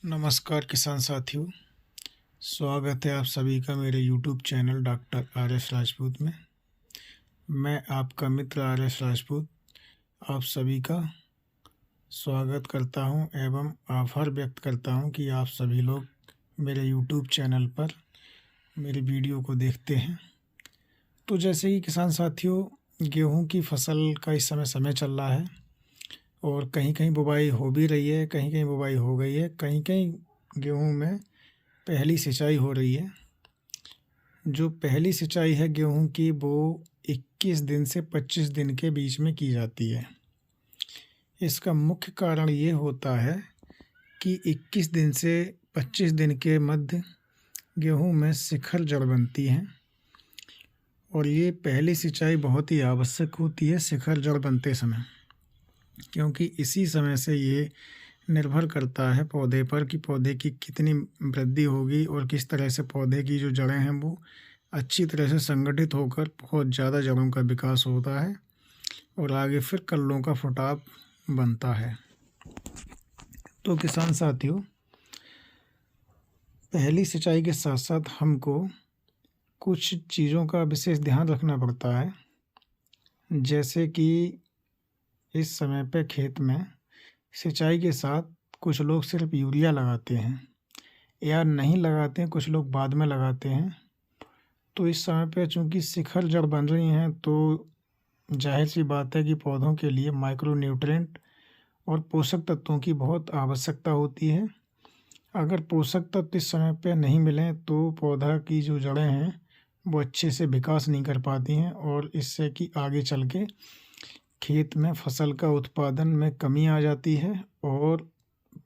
नमस्कार किसान साथियों। स्वागत है आप सभी का मेरे YouTube channel doctor RS Rajput में। मैं आपका मित्र RS राजपूत आप सभी का स्वागत करता हूं एवं आभार व्यक्त करता हूं कि आप सभी लोग मेरे YouTube चैनल पर मेरी वीडियो को देखते हैं। तो जैसे कि किसान साथियों, गेहूं की फसल का इस समय चल रहा है और कहीं कहीं बुवाई हो भी रही है, कहीं कहीं बुवाई हो गई है, कहीं कहीं गेहूं में पहली सिंचाई हो रही है। जो पहली सिंचाई है गेहूं की वो 21 दिन से 25 दिन के बीच में की जाती है। इसका मुख्य कारण ये होता है कि 21 दिन से 25 दिन के मध्य गेहूं में शिखर जड़ बनती है और ये पहली सिंचाई बहुत ही आवश्यक होती है शिखर जड़ बनते समय, क्योंकि इसी समय से ये निर्भर करता है पौधे पर कि पौधे की कितनी वृद्धि होगी और किस तरह से पौधे की जो जड़ें हैं वो अच्छी तरह से संगठित होकर बहुत ज़्यादा जड़ों का विकास होता है और आगे फिर कल्लों का फुटाव बनता है। तो किसान साथियों, पहली सिंचाई के साथ साथ हमको कुछ चीज़ों का विशेष ध्यान रखना पड़ता है, जैसे कि इस समय पे खेत में सिंचाई के साथ कुछ लोग सिर्फ यूरिया लगाते हैं या नहीं लगाते हैं, कुछ लोग बाद में लगाते हैं। तो इस समय पे चूँकि शिखर जड़ बन रही हैं तो जाहिर सी बात है कि पौधों के लिए माइक्रो न्यूट्रिएंट और पोषक तत्वों की बहुत आवश्यकता होती है। अगर पोषक तत्व इस समय पे नहीं मिलें तो पौधा की जो जड़ें हैं वो अच्छे से विकास नहीं कर पाती हैं और इससे कि आगे चल के खेत में फसल का उत्पादन में कमी आ जाती है और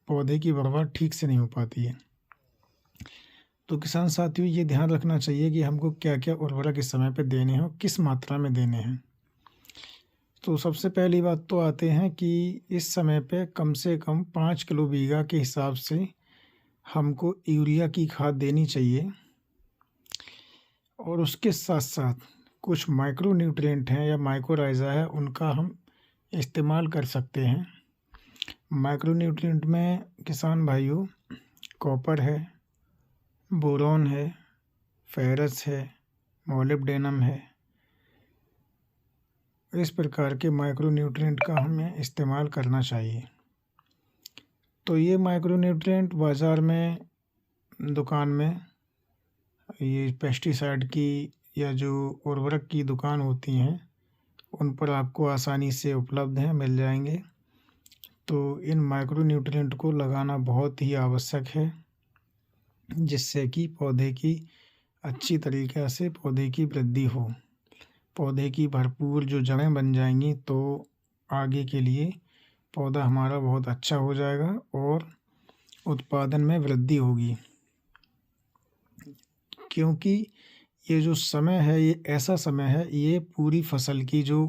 पौधे की बढ़वार ठीक से नहीं हो पाती है। तो किसान साथियों, ये ध्यान रखना चाहिए कि हमको क्या क्या उर्वरक इस समय पे देने हैं और किस मात्रा में देने हैं। तो सबसे पहली बात तो आते हैं कि इस समय पे कम से कम 5 किलो बीघा के हिसाब से हमको यूरिया की खाद देनी चाहिए और उसके साथ साथ कुछ माइक्रो न्यूट्रिएंट हैं या माइक्रोराइज़ा है, उनका हम इस्तेमाल कर सकते हैं। माइक्रो न्यूट्रिएंट में किसान भाइयों कॉपर है, बोरॉन है, फेरस है, मोलिब्डेनम है। इस प्रकार के माइक्रो न्यूट्रिएंट का हमें इस्तेमाल करना चाहिए। तो ये माइक्रो न्यूट्रिएंट बाज़ार में, दुकान में, ये पेस्टिसाइड की या जो उर्वरक की दुकान होती हैं उन पर आपको आसानी से उपलब्ध हैं, मिल जाएंगे। तो इन माइक्रो न्यूट्रिएंट को लगाना बहुत ही आवश्यक है, जिससे कि पौधे की अच्छी तरीक़े से पौधे की वृद्धि हो, पौधे की भरपूर जो जड़ें बन जाएंगी तो आगे के लिए पौधा हमारा बहुत अच्छा हो जाएगा और उत्पादन में वृद्धि होगी। क्योंकि ये जो समय है ये ऐसा समय है, ये पूरी फसल की जो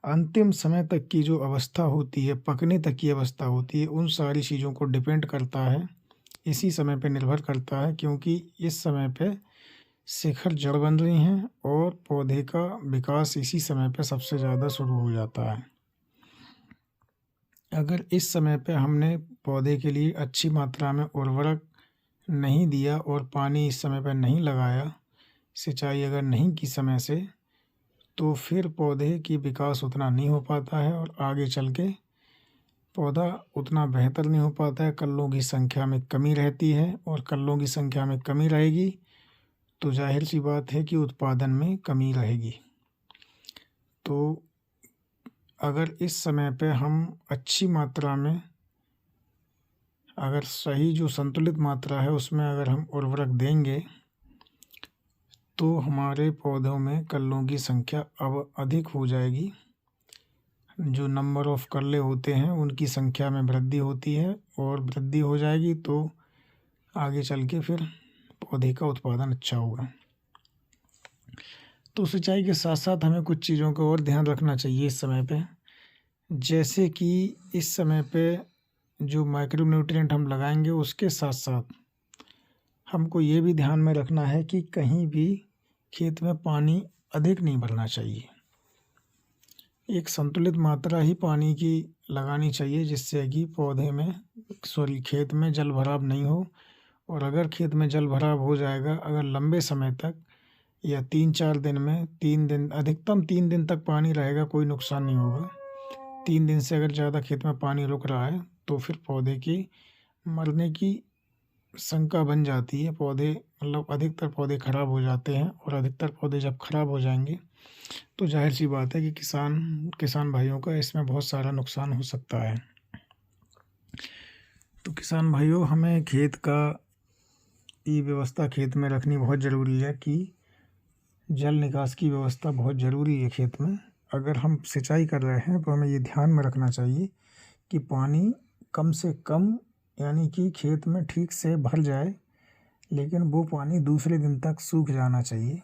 अंतिम समय तक की जो अवस्था होती है, पकने तक की अवस्था होती है, उन सारी चीज़ों को डिपेंड करता है, इसी समय पे निर्भर करता है। क्योंकि इस समय पे शिखर जड़ बन रही हैं और पौधे का विकास इसी समय पे सबसे ज़्यादा शुरू हो जाता है। अगर इस समय पे हमने पौधे के लिए अच्छी मात्रा में उर्वरक नहीं दिया और पानी इस समय पर नहीं लगाया, सिंचाई अगर नहीं की समय से, तो फिर पौधे की विकास उतना नहीं हो पाता है और आगे चल के पौधा उतना बेहतर नहीं हो पाता है। कल्लों की संख्या में कमी रहती है और कल्लों की संख्या में कमी रहेगी तो जाहिर सी बात है कि उत्पादन में कमी रहेगी। तो अगर इस समय पे हम अच्छी मात्रा में, अगर सही जो संतुलित मात्रा है उसमें अगर हम उर्वरक देंगे तो हमारे पौधों में कल्लों की संख्या अब अधिक हो जाएगी। जो नंबर ऑफ कल्ले होते हैं उनकी संख्या में वृद्धि होती है और वृद्धि हो जाएगी तो आगे चल के फिर पौधे का उत्पादन अच्छा होगा। तो सिंचाई के साथ साथ हमें कुछ चीज़ों का और ध्यान रखना चाहिए इस समय पे, जैसे कि इस समय पे जो माइक्रो न्यूट्रिएंट हम लगाएंगे उसके साथ साथ हमको ये भी ध्यान में रखना है कि कहीं भी खेत में पानी अधिक नहीं भरना चाहिए। एक संतुलित मात्रा ही पानी की लगानी चाहिए, जिससे कि पौधे में खेत में जल भराव नहीं हो। और अगर खेत में जल भराव हो जाएगा, अगर लंबे समय तक या 3-4 दिन में, 3 दिन अधिकतम 3 दिन तक पानी रहेगा, कोई नुकसान नहीं होगा। 3 दिन से अगर ज़्यादा खेत में पानी रुक रहा है तो फिर पौधे की मरने की शंका बन जाती है। पौधे मतलब अधिकतर पौधे खराब हो जाते हैं, और अधिकतर पौधे जब खराब हो जाएंगे तो जाहिर सी बात है कि किसान भाइयों का इसमें बहुत सारा नुकसान हो सकता है। तो किसान भाइयों, हमें खेत का ये व्यवस्था खेत में रखनी बहुत ज़रूरी है कि जल निकास की व्यवस्था बहुत ज़रूरी है खेत में। अगर हम सिंचाई कर रहे हैं तो हमें ये ध्यान में रखना चाहिए कि पानी कम से कम, यानी कि खेत में ठीक से भर जाए, लेकिन वो पानी दूसरे दिन तक सूख जाना चाहिए,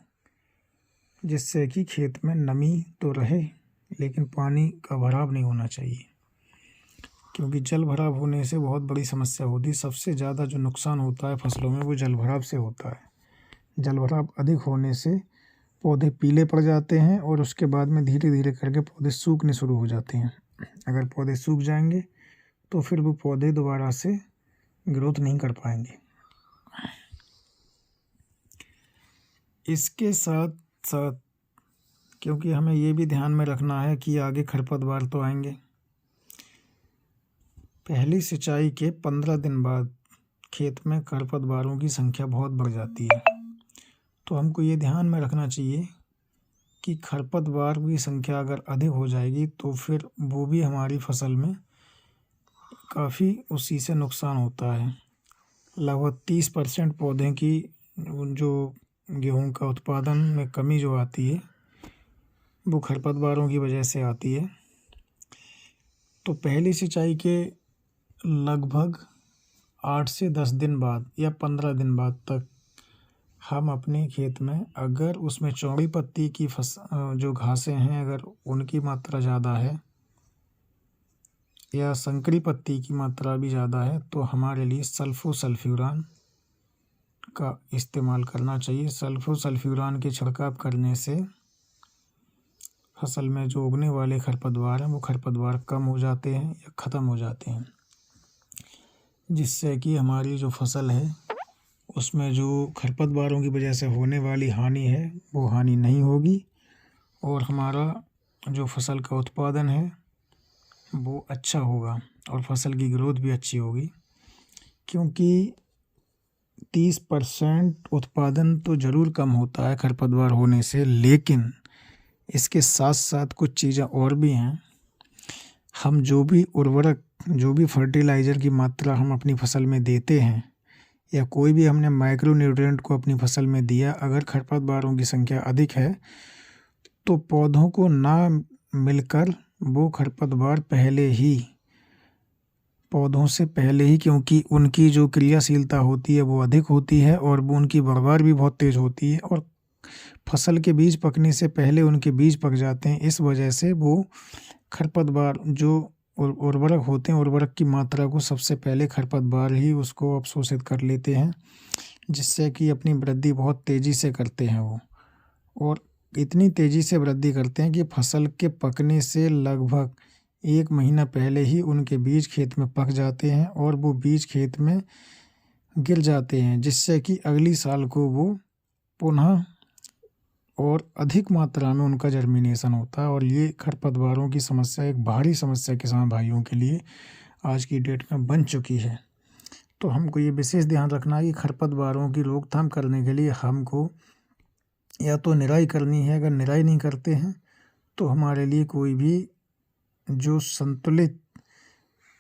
जिससे कि खेत में नमी तो रहे लेकिन पानी का भराव नहीं होना चाहिए। क्योंकि जल भराव होने से बहुत बड़ी समस्या होती है। सबसे ज़्यादा जो नुकसान होता है फसलों में वो जल भराव से होता है। जल भराव अधिक होने से पौधे पीले पड़ जाते हैं, और उसके बाद में धीरे धीरे करके पौधे सूखने शुरू हो जाते हैं। अगर पौधे सूख जाएंगे तो फिर वो पौधे दोबारा से ग्रोथ नहीं कर पाएंगे। इसके साथ साथ, क्योंकि हमें ये भी ध्यान में रखना है कि आगे खरपतवार तो आएंगे। पहली सिंचाई के 15 दिन बाद खेत में खरपतवारों की संख्या बहुत बढ़ जाती है। तो हमको ये ध्यान में रखना चाहिए कि खरपतवार की संख्या अगर अधिक हो जाएगी तो फिर वो भी हमारी फसल में काफ़ी उसी से नुकसान होता है। लगभग 30% पौधे की जो गेहूं का उत्पादन में कमी जो आती है वो खरपतवारों की वजह से आती है। तो पहली सिंचाई के लगभग 8 से 10 दिन बाद या 15 दिन बाद तक हम अपने खेत में, अगर उसमें चौड़ी पत्ती की जो घासें हैं अगर उनकी मात्रा ज़्यादा है या संकरी पत्ती की मात्रा भी ज़्यादा है, तो हमारे लिए सल्फोसल्फ्यूरान का इस्तेमाल करना चाहिए। सल्फोसल्फ्यूरान के छिड़काव करने से फसल में जो उगने वाले खरपतवार हैं वो खरपतवार कम हो जाते हैं या ख़त्म हो जाते हैं, जिससे कि हमारी जो फसल है उसमें जो खरपतवारों की वजह से होने वाली हानि है वो हानि नहीं होगी, और हमारा जो फसल का उत्पादन है वो अच्छा होगा और फसल की ग्रोथ भी अच्छी होगी। क्योंकि 30% उत्पादन तो ज़रूर कम होता है खरपतवार होने से, लेकिन इसके साथ साथ कुछ चीज़ें और भी हैं। हम जो भी उर्वरक, जो भी फर्टिलाइज़र की मात्रा हम अपनी फसल में देते हैं, या कोई भी हमने माइक्रो न्यूट्रिएंट को अपनी फसल में दिया, अगर खरपतवारों की संख्या अधिक है तो पौधों को ना मिलकर वो खरपतवार पौधों से पहले ही, क्योंकि उनकी जो क्रियाशीलता होती है वो अधिक होती है और वो उनकी बढ़वार भी बहुत तेज़ होती है, और फसल के बीज पकने से पहले उनके बीज पक जाते हैं। इस वजह से वो खरपतवार जो उर्वरक होते हैं, उर्वरक की मात्रा को सबसे पहले खरपतवार ही उसको अवशोषित कर लेते हैं, जिससे कि अपनी वृद्धि बहुत तेज़ी से करते हैं वो, और इतनी तेज़ी से वृद्धि करते हैं कि फसल के पकने से लगभग 1 महीना पहले ही उनके बीज खेत में पक जाते हैं और वो बीज खेत में गिर जाते हैं, जिससे कि अगली साल को वो पुनः और अधिक मात्रा में उनका जर्मिनेशन होता है। और ये खरपतवारों की समस्या एक भारी समस्या किसान भाइयों के लिए आज की डेट में बन चुकी है। तो हमको ये विशेष ध्यान रखना है कि खरपतवारों की रोकथाम करने के लिए हमको या तो निराई करनी है, अगर निराई नहीं करते हैं तो हमारे लिए कोई भी जो संतुलित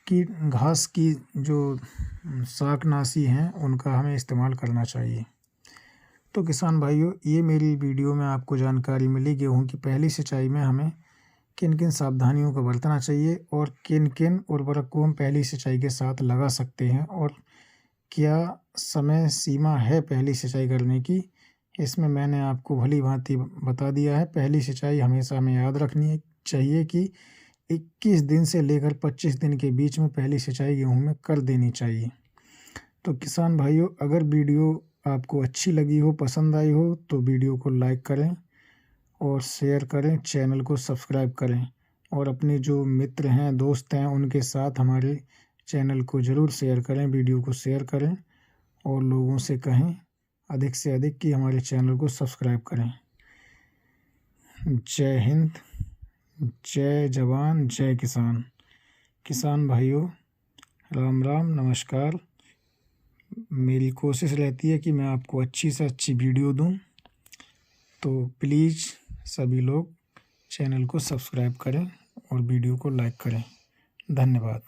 की घास की जो शाकनाशी हैं उनका हमें इस्तेमाल करना चाहिए। तो किसान भाइयों, ये मेरी वीडियो में आपको जानकारी मिली गेहूं की पहली सिंचाई में हमें किन किन सावधानियों का बरतना चाहिए और किन किन उर्वरक को हम पहली सिंचाई के साथ लगा सकते हैं, और क्या समय सीमा है पहली सिंचाई करने की, इसमें मैंने आपको भली भांति बता दिया है। पहली सिंचाई हमेशा हमें याद रखनी चाहिए कि 21 दिन से लेकर 25 दिन के बीच में पहली सिंचाई गेहूं में कर देनी चाहिए। तो किसान भाइयों, अगर वीडियो आपको अच्छी लगी हो, पसंद आई हो, तो वीडियो को लाइक करें और शेयर करें, चैनल को सब्सक्राइब करें। और अपने जो मित्र हैं, दोस्त हैं, उनके साथ हमारे चैनल को ज़रूर शेयर करें, वीडियो को शेयर करें और लोगों से कहें अधिक से अधिक कि हमारे चैनल को सब्सक्राइब करें। जय हिंद, जय जवान, जय किसान। किसान भाइयों, राम राम, नमस्कार। मेरी कोशिश रहती है कि मैं आपको अच्छी से अच्छी वीडियो दूं, तो प्लीज़ सभी लोग चैनल को सब्सक्राइब करें और वीडियो को लाइक करें। धन्यवाद।